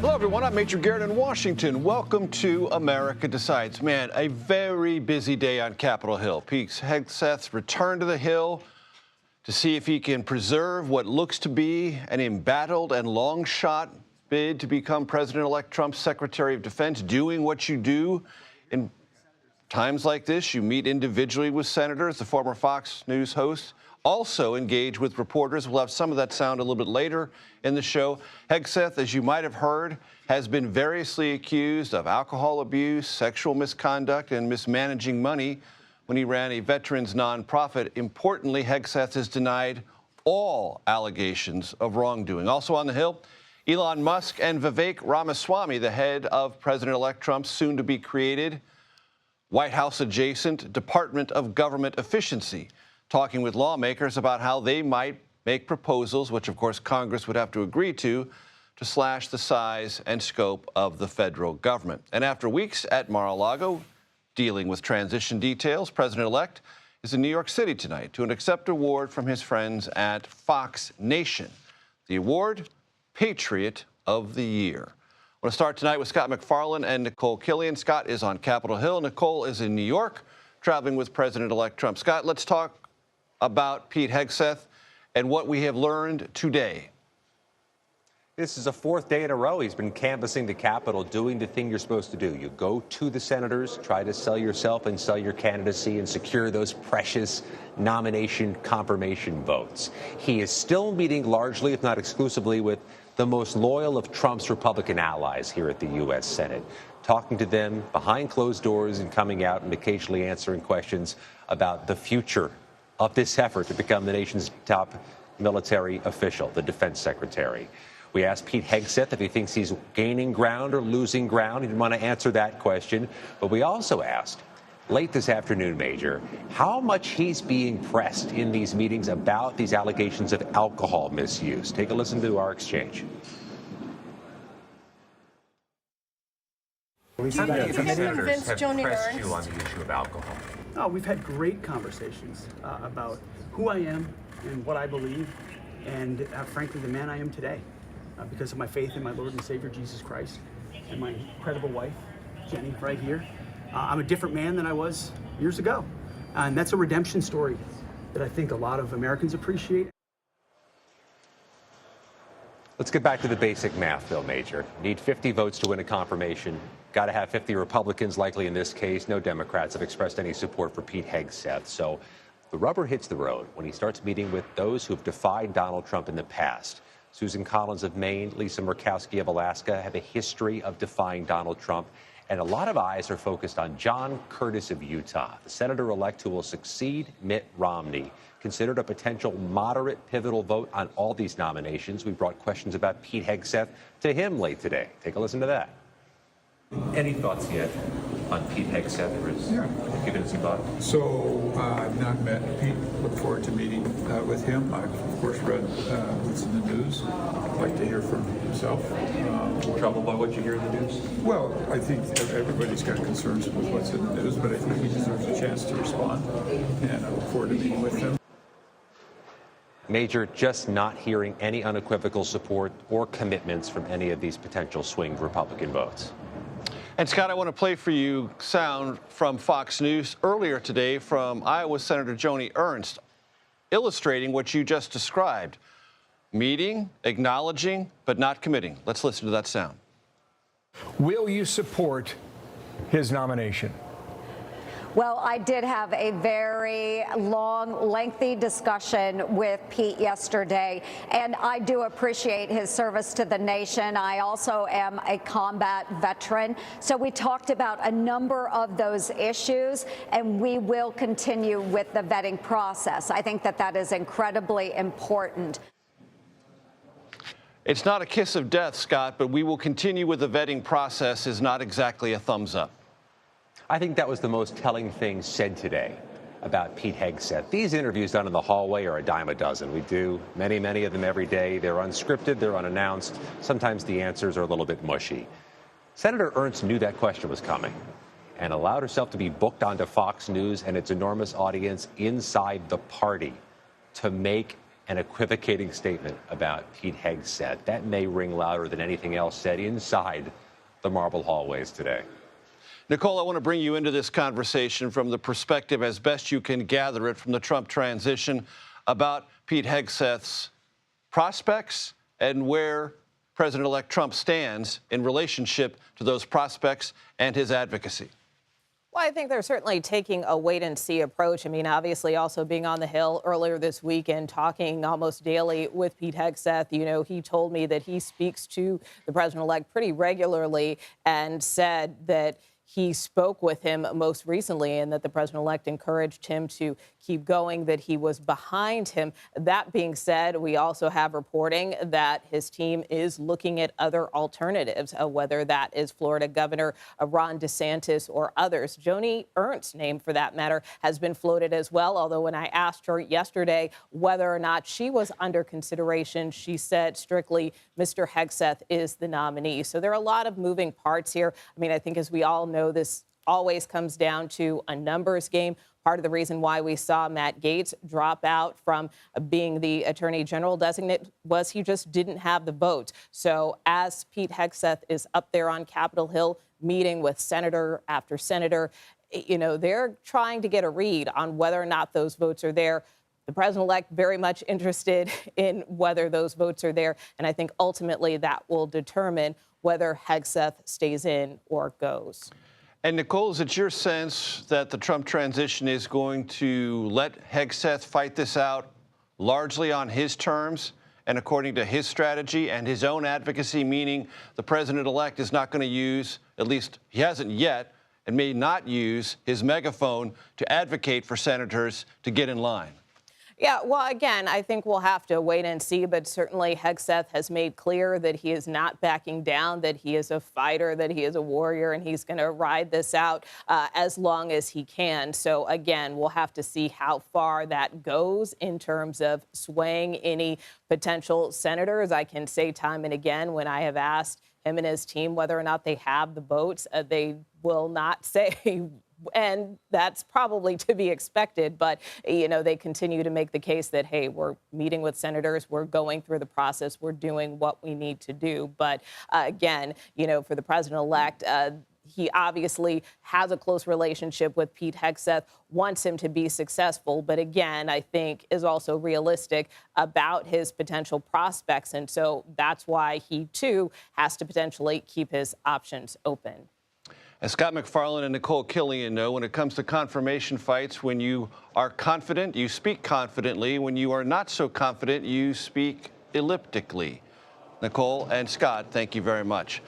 Hello, everyone. I'm Major Garrett in Washington. Welcome to America Decides. Man, a very busy day on Capitol Hill. Pete Hegseth returned to the Hill to see if he can preserve what looks to be an embattled and long-shot bid to become President-elect Trump's Secretary of Defense, doing what you do in times like this. You meet individually with senators. The former Fox News host also engaged with reporters. We'll have some of that sound a little bit later in the show. Hegseth, as you might have heard, has been variously accused of alcohol abuse, sexual misconduct, and mismanaging money when he ran a veterans nonprofit. Importantly, Hegseth has denied all allegations of wrongdoing. Also on the Hill, Elon Musk and Vivek Ramaswamy, the head of President-elect Trump's soon-to-be-created White House-adjacent Department of Government Efficiency, talking with lawmakers about how they might make proposals, which of course Congress would have to agree to slash the size and scope of the federal government. And after weeks at Mar-a-Lago dealing with transition details, President-elect is in New York City tonight to accept an award from his friends at Fox Nation. The award, Patriot of the Year. I want to start tonight with Scott MacFarlane and Nikole Killion. Scott is on Capitol Hill. Nikole is in New York, traveling with President-elect Trump. Scott, let's talk about Pete Hegseth and what we have learned today. This is a fourth day in a row he's been canvassing the Capitol, doing the thing you're supposed to do. You go to the senators, try to sell yourself and sell your candidacy and secure those precious nomination confirmation votes. He is still meeting largely, if not exclusively, with the most loyal of Trump's Republican allies here at the U.S. Senate, talking to them behind closed doors and coming out and occasionally answering questions about the future of this effort to become the nation's top military official, the defense secretary. We asked Pete Hegseth if he thinks he's gaining ground or losing ground. He didn't want to answer that question. But we also asked, late this afternoon, Major, how much he's being pressed in these meetings about these allegations of alcohol misuse. Take a listen to our exchange. How many of these senators have Joni pressed Ernst? you on the issue of alcohol? Oh, we've had great conversations about who I am and what I believe, and frankly, the man I am today, because of my faith in my Lord and Savior, Jesus Christ, and my incredible wife, Jenny, right here. I'm a different man than I was years ago, and that's a redemption story that I think a lot of Americans appreciate. Let's get back to the basic math, though, Major. Need 50 votes to win a confirmation. Got to have 50 Republicans, likely in this case. No Democrats have expressed any support for Pete Hegseth. So the rubber hits the road when he starts meeting with those who have defied Donald Trump in the past. Susan Collins of Maine, Lisa Murkowski of Alaska have a history of defying Donald Trump. And a lot of eyes are focused on John Curtis of Utah, the senator-elect who will succeed Mitt Romney. Considered a potential moderate pivotal vote on all these nominations. We brought questions about Pete Hegseth to him late today. Take a listen to that. Any thoughts yet on Pete Hegseth, or has given it some thought? So I've not met Pete. Look forward to meeting with him. I've, of course, read what's in the news. I'd like to hear from himself. Troubled by what you hear in the news? Well, I think everybody's got concerns with what's in the news, but I think he deserves a chance to respond, and I look forward to meeting with him. Major, just not hearing any unequivocal support or commitments from any of these potential swing Republican votes. And Scott, I want to play for you sound from Fox News earlier today from Iowa Senator Joni Ernst, illustrating what you just described. Meeting, acknowledging, but not committing. Let's listen to that sound. Will you support his nomination? Well, I did have a very long, lengthy discussion with Pete yesterday, and I do appreciate his service to the nation. I also am a combat veteran. So we talked about a number of those issues, and we will continue with the vetting process. I think that that is incredibly important. It's not a kiss of death, Scott, but we will continue with the vetting process is not exactly a thumbs up. I think that was the most telling thing said today about Pete Hegseth. These interviews done in the hallway are a dime a dozen. We do many of them every day. They're unscripted, they're unannounced. Sometimes the answers are a little bit mushy. Senator Ernst knew that question was coming and allowed herself to be booked onto Fox News and its enormous audience inside the party to make an equivocating statement about Pete Hegseth. That may ring louder than anything else said inside the marble hallways today. Nikole, I want to bring you into this conversation from the perspective, as best you can gather it, from the Trump transition about Pete Hegseth's prospects and where President-elect Trump stands in relationship to those prospects and his advocacy. Well, I think they're certainly taking a wait-and-see approach. I mean, obviously, also being on the Hill earlier this weekend, talking almost daily with Pete Hegseth, you know, he told me that he speaks to the president-elect pretty regularly and said that he spoke with him most recently and that the president-elect encouraged him to keep going, that he was behind him. That being said, we also have reporting that his team is looking at other alternatives, whether that is Florida Governor Ron DeSantis or others. Joni Ernst's name, for that matter, has been floated as well, although when I asked her yesterday whether or not she was under consideration, she said strictly Mr. Hegseth is the nominee. So there are a lot of moving parts here. I mean, I think as we all know, this always comes down to a numbers game. Part of the reason why we saw Matt Gaetz drop out from being the Attorney General designate was he just didn't have the vote. So as Pete Hegseth is up there on Capitol Hill meeting with senator after senator, you know, they're trying to get a read on whether or not those votes are there. The president-elect very much interested in whether those votes are there. And I think ultimately that will determine whether Hegseth stays in or goes. And Nikole, is it your sense that the Trump transition is going to let Hegseth fight this out largely on his terms and according to his strategy and his own advocacy, meaning the president-elect is not going to use, at least he hasn't yet, and may not use his megaphone to advocate for senators to get in line? Yeah, well, again, I think we'll have to wait and see, but certainly Hegseth has made clear that he is not backing down, that he is a fighter, that he is a warrior, and he's going to ride this out as long as he can. So, again, we'll have to see how far that goes in terms of swaying any potential senators. I can say time and again when I have asked him and his team whether or not they have the votes, they will not say. And that's probably to be expected. But, you know, they continue to make the case that, hey, we're meeting with senators, we're going through the process, we're doing what we need to do. But again, you know, for the president-elect, he obviously has a close relationship with Pete Hegseth, wants him to be successful, but again, I think is also realistic about his potential prospects. And so that's why he, too, has to potentially keep his options open. As Scott MacFarlane and Nikole Killion know, when it comes to confirmation fights, when you are confident, you speak confidently. When you are not so confident, you speak elliptically. Nikole and Scott, thank you very much.